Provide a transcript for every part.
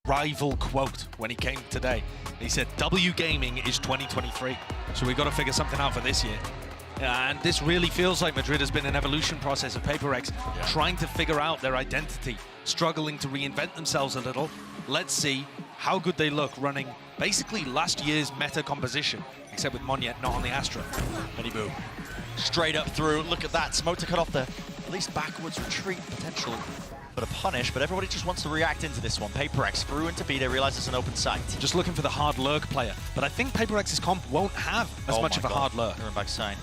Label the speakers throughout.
Speaker 1: rival quote when he came today. He said, W Gaming is 2023. So we've got to figure something out for this year. And this really feels like Madrid has been an evolution process of PRX, trying to figure out their identity, struggling to reinvent themselves a little. Let's see how good they look running basically last year's meta composition, except with Monyet not on the Astra.
Speaker 2: Mini Boo. Straight up through. Look at that. Smoke to cut off the at least backwards retreat potential. But a punish, but everybody just wants to react into this one. PRX through into B, they realize it's an open site.
Speaker 1: Just looking for the hard lurk player, but I think PRX's comp won't have as much of a hard lurk.
Speaker 2: They're in back sign.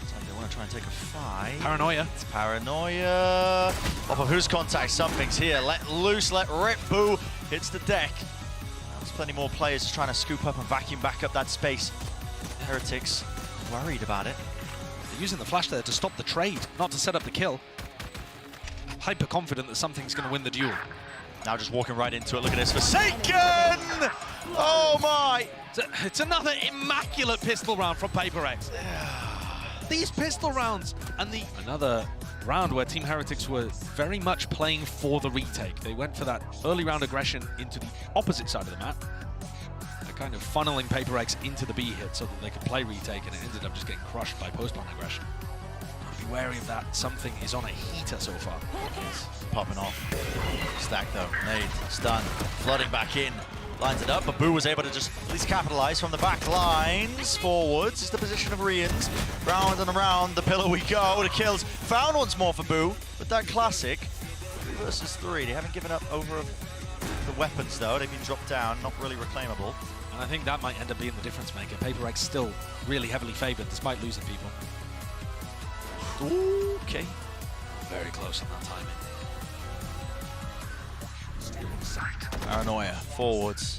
Speaker 2: It's like they want to try and take a fight.
Speaker 1: Paranoia.
Speaker 2: It's Paranoia. Off of whose contact? Something's here. Let loose, let rip. Boo hits the deck. There's plenty more players just trying to scoop up and vacuum back up that space. Heretics worried about it.
Speaker 1: They're using the flash there to stop the trade, not to set up the kill. Hyper confident that something's going to win the duel.
Speaker 2: Now just walking right into it. Look at this. Forsaken! Oh my!
Speaker 1: It's another immaculate pistol round from PRX. These pistol rounds and another round where Team Heretics were very much playing for the retake. They went for that early round aggression into the opposite side of the map. They're kind of funneling PRX into the B hit so that they could play retake, and it ended up just getting crushed by post-plant aggression. Be wary of that. Something is on a heater so far.
Speaker 2: It's popping off. Stack though. Nade. Stun. Flooding back in. Lines it up, but Boo was able to just at least capitalize from the back lines. Forwards is the position of Rians. Round and around the pillar we go. The kills found once more for Boo. But that classic 3 versus 3. They haven't given up over the weapons though. They've been dropped down, not really reclaimable.
Speaker 1: And I think that might end up being the difference maker. PRX still really heavily favored despite losing people.
Speaker 2: Okay.
Speaker 1: Very close on that timing.
Speaker 2: Paranoia, forwards.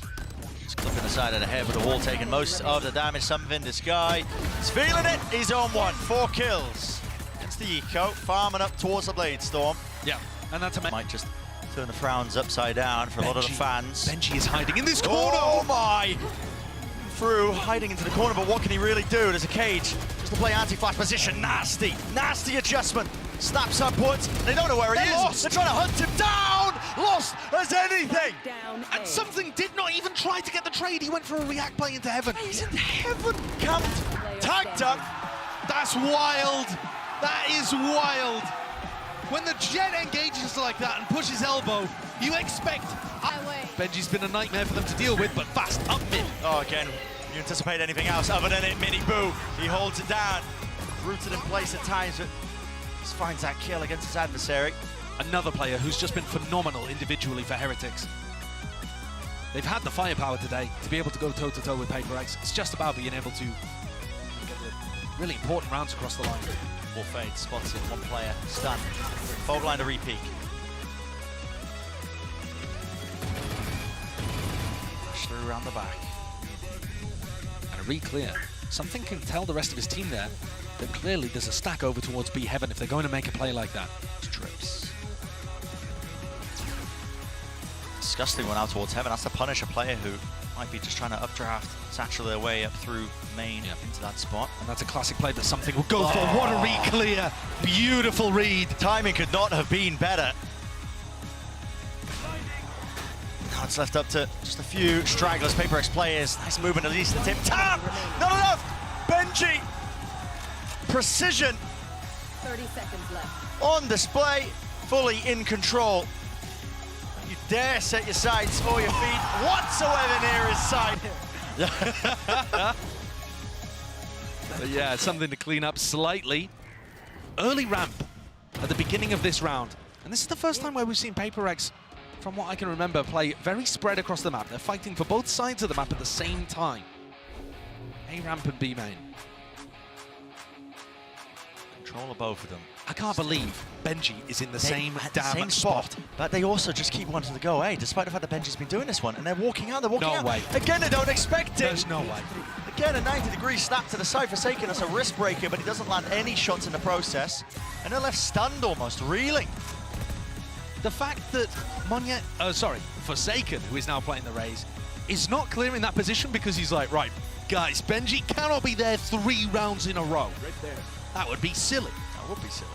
Speaker 2: Just clipping the side of the head with the wall taking most of the damage. Something this guy is feeling it. He's on one. 4 kills. It's the eco, farming up towards the Blade Storm.
Speaker 1: Yeah, and that's a
Speaker 2: might just turn the frowns upside down for a lot of the fans.
Speaker 1: Benji is hiding in this corner.
Speaker 2: Oh my! Through, hiding into the corner, but what can he really do? There's a cage. Just to play anti-flash position. Nasty, nasty adjustment. Snaps upwards. They don't know where he is.
Speaker 1: Lost.
Speaker 2: They're trying to hunt him down. Lost as anything.
Speaker 1: And something did not even try to get the trade. He went for a react play into heaven.
Speaker 2: He's in heaven. Camped, tagged up.
Speaker 1: That's wild. That is wild. When the Jet engages like that and pushes elbow, you expect Benji's been a nightmare for them to deal with, but fast up mid.
Speaker 2: Oh, again, you anticipate anything else other than it. Mini Boo, he holds it down. Rooted in place at times, but just finds that kill against his adversary.
Speaker 1: Another player who's just been phenomenal individually for Heretics. They've had the firepower today to be able to go toe-to-toe with PRX. It's just about being able to get the really important rounds across the line.
Speaker 2: All fade, spots in, 1 player, stun. Fold line to re-peek. Push through around the back.
Speaker 1: And a re-clear. Something can tell the rest of his team there that clearly there's a stack over towards B heaven if they're going to make a play like that.
Speaker 2: Trips. Disgusting one out towards heaven. That's to punish a player who might be just trying to updraft, satchel their way up through main into that spot.
Speaker 1: And that's a classic play that something will go for. What a re-clear. Beautiful read.
Speaker 2: Timing could not have been better. Now it's left up to just a few stragglers. PRX players. Nice movement at least the tip. Tap! Not enough! Benji! Precision.
Speaker 3: 30 seconds left.
Speaker 2: On display, fully in control. You dare set your sights or your feet whatsoever near his side.
Speaker 1: But yeah, something to clean up slightly. Early ramp at the beginning of this round. And this is the first time where we've seen PRX, from what I can remember, play very spread across the map. They're fighting for both sides of the map at the same time. A ramp and B main.
Speaker 2: Control of both of them.
Speaker 1: I can't believe Benji is in the same damn spot.
Speaker 2: But they also just keep wanting to go A, despite the fact that Benji's been doing this one. And they're walking out, out.
Speaker 1: way.
Speaker 2: Again, they don't expect it.
Speaker 1: There's no way.
Speaker 2: Again, a 90-degree snap to the side. Forsaken us a wrist breaker, but he doesn't land any shots in the process. And they're left stunned almost, reeling.
Speaker 1: The fact that Monyet, Forsaken, who is now playing the Raze, is not clearing that position because he's like, right, guys, Benji cannot be there 3 rounds in a row. Right there. That would be silly.
Speaker 2: That would be silly.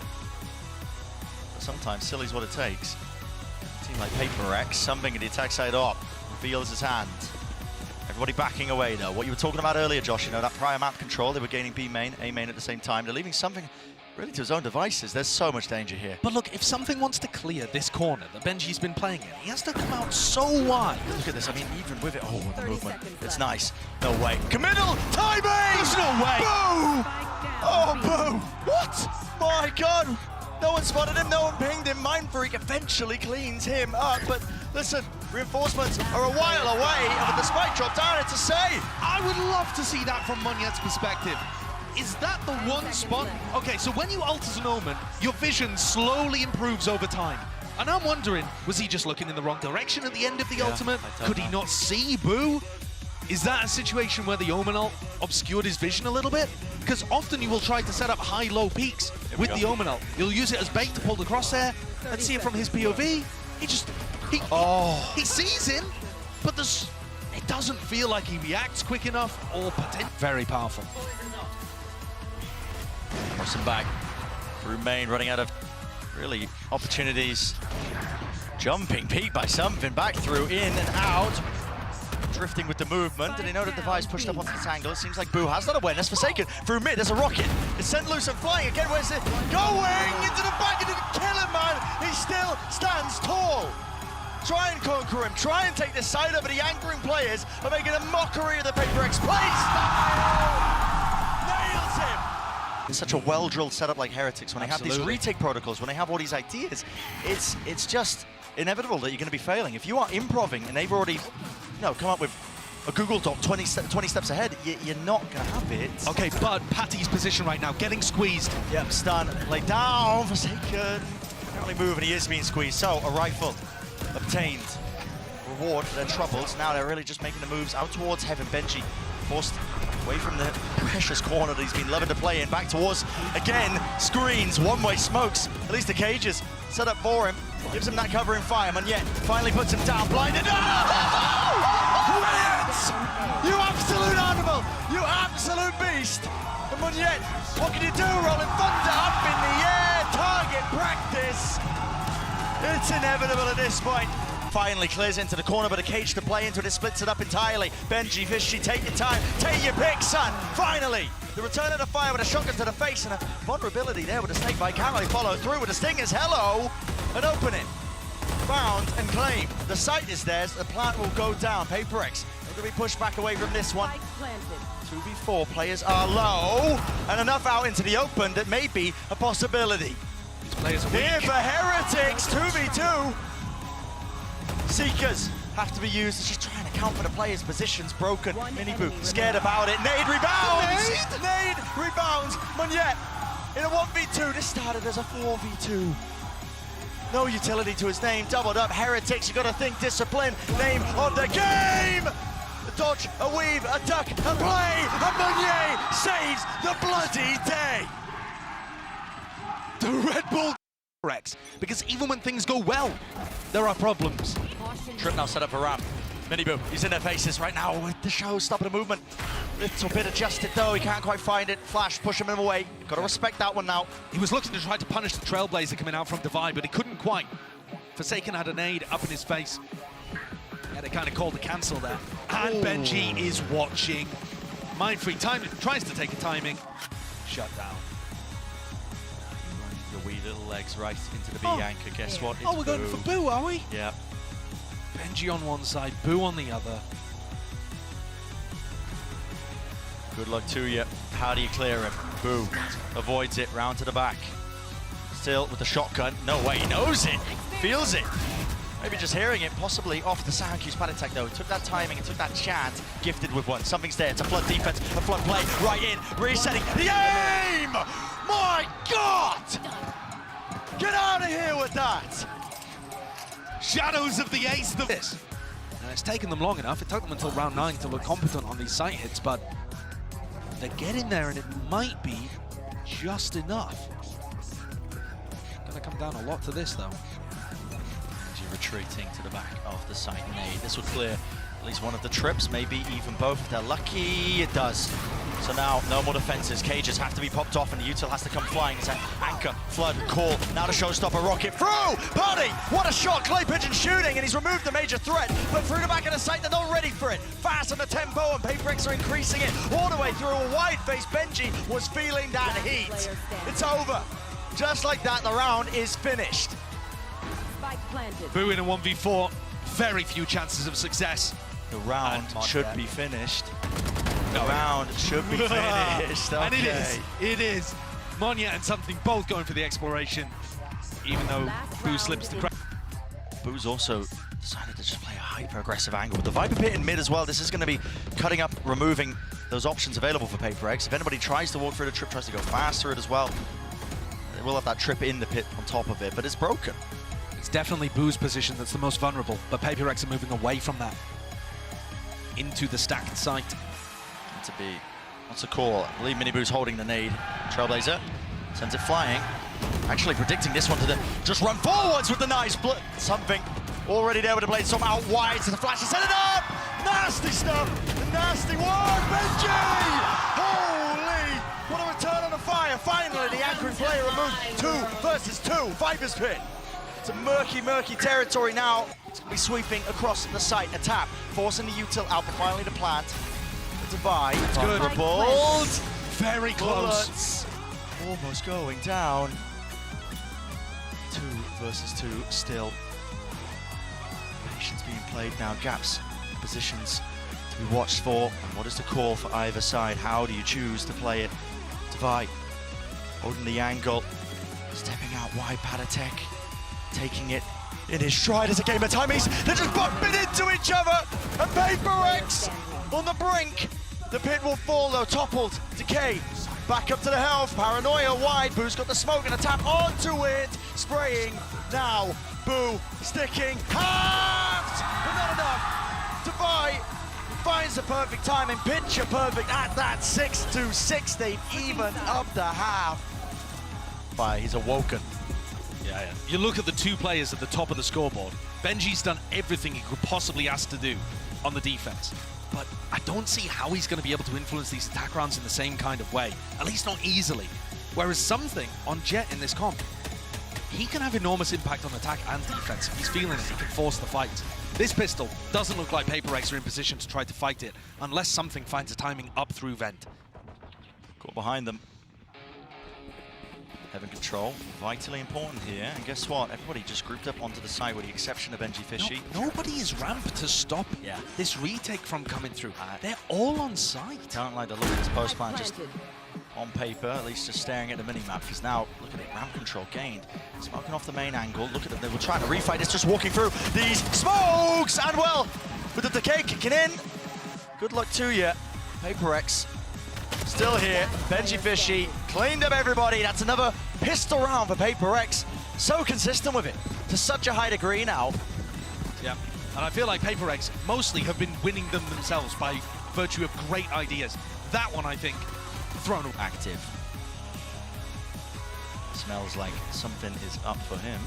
Speaker 2: But sometimes silly's what it takes. Team looking like PRX. Something at the attack side up. Reveals his hand. Everybody backing away though. What you were talking about earlier, Josh, you know, that prior map control, they were gaining B main, A main at the same time. They're leaving something really to his own devices. There's so much danger here.
Speaker 1: But look, if something wants to clear this corner that Benji's been playing in, he has to come out so wide.
Speaker 2: Look at this, I mean, even with it, oh, the movement, it's nice. No way. Committal, timing!
Speaker 1: There's no way!
Speaker 2: Boo! Oh, boo! What? My God! No one spotted him, no one pinged him. Mind Freak eventually cleans him up, but listen, reinforcements are a while away, and with the spike drop down, it's a save.
Speaker 1: I would love to see that from Munyet's perspective. Is that the one spot? Okay, so when you ult as an Omen, your vision slowly improves over time. And I'm wondering, was he just looking in the wrong direction at the end of the ultimate? Could he not see Boo? Is that a situation where the Omen ult obscured his vision a little bit? Because often you will try to set up high-low peaks with the Omen ult. You'll use it as bait to pull the crosshair. Let's see it from his POV. He sees him, but it doesn't feel like he reacts quick enough or very powerful.
Speaker 2: Crossing back through main, running out of really opportunities. Jumping peak by something, back through, in and out. Drifting with the movement. Did he know the device pushed up onto this angle? It seems like Boo has that awareness. Forsaken through mid, there's a rocket. It's sent loose and flying again. Where's it going? Into the back, into the killer, man. He still stands tall. Try and conquer him, try and take this side over. The anchoring players are making a mockery of the PRX play style. Nails him. It's such a well-drilled setup like Heretics. When they have these retake protocols, when they have all these ideas, it's just inevitable that you're going to be failing. If you are improving and they've already, come up with a Google Doc 20 steps ahead, you're not going to have it.
Speaker 1: Okay, but Patty's position right now, getting squeezed.
Speaker 2: Yep, stun, lay down, Forsaken. Apparently moving, he is being squeezed. So, a rifle obtained. Reward for their troubles. Now they're really just making the moves out towards Heaven. Benji forced away from the precious corner that he's been loving to play in. Back towards, again, screens, one-way smokes. At least the cages set up for him. Gives him that covering fire, and yet finally puts him down, blinded. Brilliant! You absolute animal! You absolute beast! And Munyet, what can you do? Rolling thunder up in the air, target practice. It's inevitable at this point. Finally clears into the corner, but a cage to play into it. It splits it up entirely. Benji, Fishy, take your time. Take your pick, son. Finally, the return of the fire with a shotgun to the face and a vulnerability there with a snake bite. Can't really follow through with the stingers. Hello, an opening. Found and claimed. The site is theirs. The plant will go down. PRX will be pushed back away from this one. 2v4 players are low, and enough out into the open that may be a possibility.
Speaker 1: These players are weak.
Speaker 2: Here for Heretics, 2v2. Seekers have to be used. She's trying to count for the players' positions. Broken. Miniboo scared about it. Nade rebounds. Nade rebounds. Munyet in a 1v2. This started as a 4v2. No utility to his name. Doubled up. Heretics, you got to think discipline. Name of the game. A dodge, a weave, a duck, a play. And Munyet saves the bloody day.
Speaker 1: The Red Bull PRX, because even when things go well, there are problems.
Speaker 2: Trip now set up for Ram. Miniboo, he's in their faces right now with the show stopping the movement. Little bit adjusted though, he can't quite find it. Flash, pushing him away. Got to respect that one now.
Speaker 1: He was looking to try to punish the Trailblazer coming out from Divide, but he couldn't quite. Forsaken had a nade up in his face. Yeah, they kind of called the cancel there. And Benji is watching. Mind Freak tries to take a timing. Shut down.
Speaker 2: Your wee little legs right into the B anchor. Guess what? It's
Speaker 1: we're going for Boo, are we?
Speaker 2: Yeah.
Speaker 1: Benji on one side, Boo on the other.
Speaker 2: Good luck to you. How do you clear him? Boo avoids it, round to the back. Still with the shotgun. No way, he knows it. Feels it. Maybe just hearing it, possibly off the sound cues. Panic though. Took that timing and took that chance. Gifted with one. Something's there. It's a flood defense, a flood play. Right in. Resetting. The aim! My God! Get out of here with that!
Speaker 1: Shadows of the ace of this. And it's taken them long enough. It took them until round 9 to look competent on these site hits, but they're getting there and it might be just enough. Gonna come down a lot to this though.
Speaker 2: Retreating to the back of the site nade. This will clear at least one of the trips, maybe even both if they're lucky. It does. So now, no more defenses. Cages have to be popped off, and the util has to come flying. It's an anchor, flood, call. Now the showstopper rocket through. Party! What a shot! Clay Pigeon shooting, and he's removed the major threat. But through the back of the site, they're not ready for it. Fast on the tempo, and PRX are increasing it all the way through a wide face. Benji was feeling that heat. It's over. Just like that, the round is finished.
Speaker 3: Spike planted.
Speaker 1: Boo in a 1v4. Very few chances of success.
Speaker 2: The round should be finished. The round should be finished. Okay.
Speaker 1: And it is. It is. Monya and Something both going for the exploration, even though Boo slips the crack.
Speaker 2: Boo's also decided to just play a hyper-aggressive angle. With the Viper Pit in mid as well, this is going to be cutting up, removing those options available for PRX. If anybody tries to walk through the trip, tries to go fast through it as well, they will have that trip in the pit on top of it, but it's broken.
Speaker 1: It's definitely Boo's position that's the most vulnerable, but PRX are moving away from that into the stacked site.
Speaker 2: To be, what's a call? I believe Miniboo's holding the nade. Trailblazer sends it flying. Actually predicting this one to just run forwards with the nice Something already there with the blade. Some out wide to the flash and set it up. Nasty stuff. Nasty one. Benji! Holy! What a return on the fire. Finally, the anchoring player removed 2 versus 2. Viper's Pit. It's a murky, murky territory now. It's going to be sweeping across the site. A tap, forcing the util out, but finally the plant. Divide. It's
Speaker 1: good.
Speaker 2: Bold.
Speaker 1: Very close.
Speaker 2: Bullets. Almost going down. 2 versus 2 still. Patience being played now. Gaps, positions to be watched for. And what is the call for either side? How do you choose to play it? Divide. Holding the angle. Stepping out wide. Padatek taking it in his stride as a game of timies. They're just bumping into each other. And PRX on the brink. The pit will fall though, toppled. Decay back up to the health. Paranoia wide. Boo's got the smoke and a tap onto it. Spraying now. Boo sticking. Halved! But not enough. Divide finds the perfect timing. Picture perfect at that 6-6. They've evened up the half. He's awoken.
Speaker 1: Yeah. You look at the 2 players at the top of the scoreboard. Benji's done everything he could possibly ask to do on the defense. But I don't see how he's going to be able to influence these attack rounds in the same kind of way, at least not easily. Whereas Something on Jet in this comp, he can have enormous impact on attack and defense. If he's feeling it, he can force the fight. This pistol doesn't look like PRX are in position to try to fight it, unless Something finds a timing up through vent.
Speaker 2: Caught behind them. Having control, vitally important here. And guess what? Everybody just grouped up onto the side with the exception of NG Fishy.
Speaker 1: Nobody is ramped to stop this retake from coming through. They're all on site.
Speaker 2: Don't like the look of this post plan, just on paper, at least just staring at the mini-map, because now, look at it, ramp control gained. Smoking off the main angle, look at them, they were trying to refight, it's just walking through these smokes, and well, with the decay kicking in, good luck to you. PRX still here. Benji Fishy cleaned up everybody. That's another pistol round for PRX. So consistent with it to such a high degree now.
Speaker 1: Yeah, and I feel like PRX mostly have been winning them themselves by virtue of great ideas. That one, I think, thrown
Speaker 2: active. Smells like something is up for him.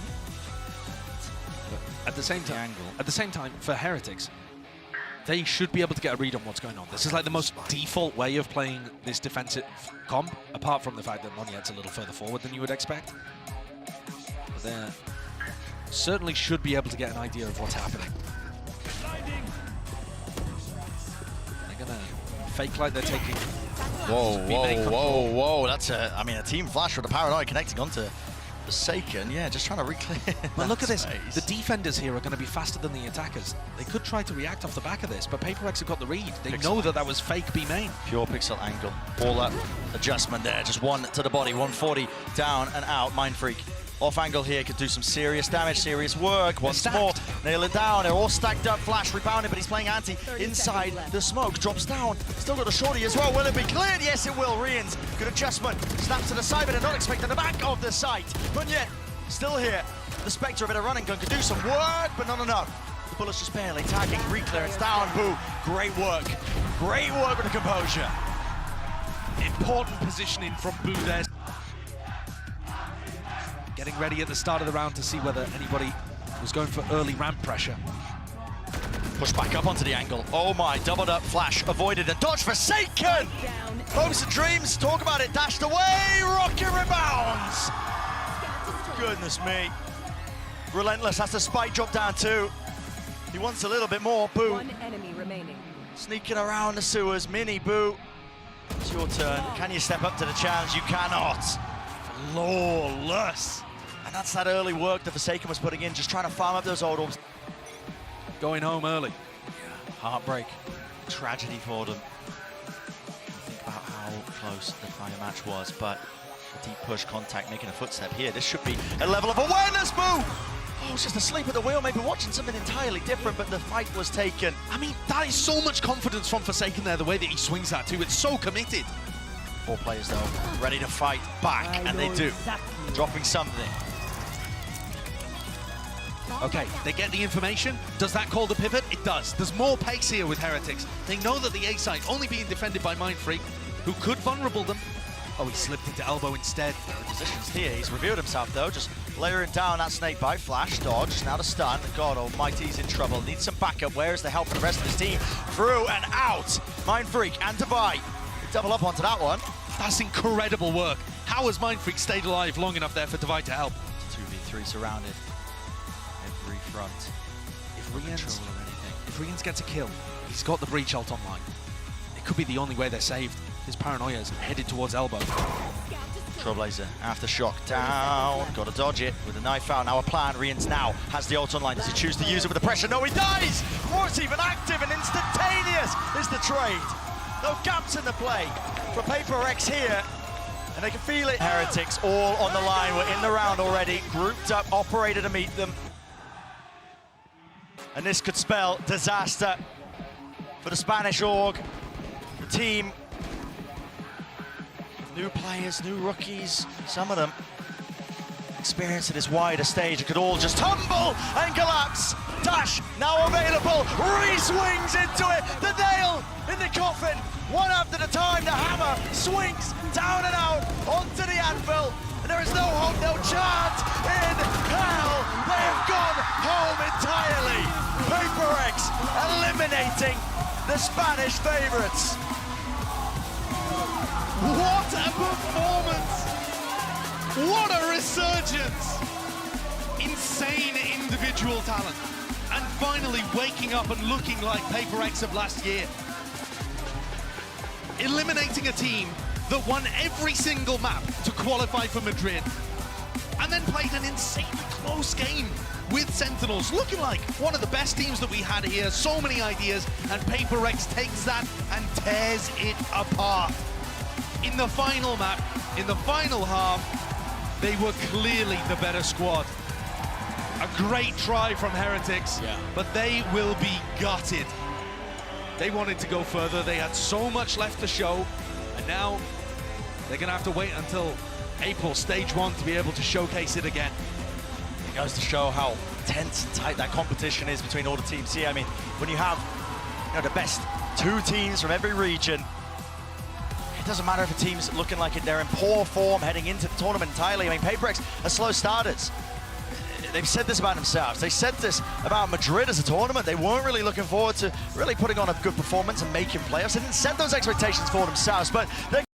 Speaker 1: But at the same time, for Heretics, they should be able to get a read on what's going on. This is like the most default way of playing this defensive comp, apart from the fact that Monyet's a little further forward than you would expect. But they certainly should be able to get an idea of what's happening. They're gonna fake like they're taking.
Speaker 2: Whoa! That's I mean, a team flash with a Paranoia connecting onto Forsaken. Yeah, just trying to reclear.
Speaker 1: But look at this. The defenders here are going to be faster than the attackers. They could try to react off the back of this, but PRX have got the read. They know that was fake B main.
Speaker 2: Pure pixel angle. All that adjustment there. Just one to the body. 140 down and out. Mind Freak. Off angle here could do some serious damage, serious work. Once more, nail it down. They're all stacked up. Flash rebounded, but he's playing anti inside the smoke. Drops down. Still got a shorty as well. Will it be cleared? Yes, it will. Rians, good adjustment. Snaps to the side, but they're not expecting the back of the site. But yet, still here. The Spectre, a bit of running gun, could do some work, but not enough. The bullets just barely tagging. Reclearance down. Boo. Great work. Great work with the composure.
Speaker 1: Important positioning from Boo there. Getting ready at the start of the round to see whether anybody was going for early ramp pressure.
Speaker 2: Push back up onto the angle. Oh my, doubled up flash, avoided and dodge Forsaken!
Speaker 3: Down.
Speaker 2: Hopes and dreams, talk about it, dashed away, rocket rebounds! Goodness me. Relentless has to spike drop down too. He wants a little bit more, Boo.
Speaker 3: One enemy remaining.
Speaker 2: Sneaking around the sewers, Mini Boo. It's your turn. Can you step up to the challenge? You cannot. Flawless. And that's that early work that Forsaken was putting in, just trying to farm up those old orbs.
Speaker 1: Going home early.
Speaker 2: Yeah, heartbreak. Tragedy for them. Think about how close the prior match was, but a deep push, contact, making a footstep here. This should be a level of awareness, Boo! Oh, it's just asleep at the wheel, maybe watching something entirely different, but the fight was taken.
Speaker 1: I mean, that is so much confidence from Forsaken there, the way that he swings that too. It's so committed.
Speaker 2: 4 players, though, ready to fight back, and they do.
Speaker 3: Exactly.
Speaker 2: Dropping something.
Speaker 1: Okay, they get the information. Does that call the pivot? It does. There's more pace here with Heretics. They know that the A side only being defended by Mindfreak, who could vulnerable them. Oh, he slipped into elbow instead.
Speaker 2: Positions here, he's revealed himself though, just layering down that snake bite, flash, dodge, now the stun. God almighty, he's in trouble, needs some backup. Where's the help from the rest of his team? Through and out, Mindfreak and Divide. Double up onto that one.
Speaker 1: That's incredible work. How has Mindfreak stayed alive long enough there for Divide to help?
Speaker 2: 2v3 surrounded, every front.
Speaker 1: If
Speaker 2: Control or anything.
Speaker 1: Rians gets a kill, he's got the breach ult online. It could be the only way they're saved. His paranoia is headed towards elbow.
Speaker 2: Trailblazer, aftershock down, gotta dodge it with a knife out. Now a plan, Rians now has the ult online. Does he choose to use it with the pressure? No, he dies! What's even active and instantaneous is the trade. No gaps in the play for PRX here, and they can feel it. Heretics all on the line, we're in the round already, grouped up, operator to meet them. And this could spell disaster for the Spanish org, the team. New players, new rookies, some of them experienced at this wider stage. It could all just tumble and collapse. Dash now available. Re-swings into it. The nail in the coffin. One after the time, the hammer swings down and out onto the anvil. And there is no hope, no chance in hell. They have gone home entirely. PRX eliminating the Spanish favorites.
Speaker 1: What a performance! What a resurgence! Insane individual talent. And finally waking up and looking like PRX of last year. Eliminating a team that won every single map to qualify for Madrid. And then played an insanely close game with Sentinels, looking like one of the best teams that we had here. So many ideas, and PRX takes that and tears it apart. In the final map, in the final half, they were clearly the better squad. A great try from Heretics, but they will be gutted. They wanted to go further, they had so much left to show, and now they're gonna have to wait until April, stage 1, to be able to showcase it again.
Speaker 2: It goes to show how tense and tight that competition is between all the teams here. I mean, when you have the best 2 teams from every region, it doesn't matter if a team's looking like they're in poor form heading into the tournament entirely. I mean, PRX are slow starters. They've said this about themselves. They said this about Madrid as a tournament. They weren't really looking forward to really putting on a good performance and making playoffs. They didn't set those expectations for themselves, but they're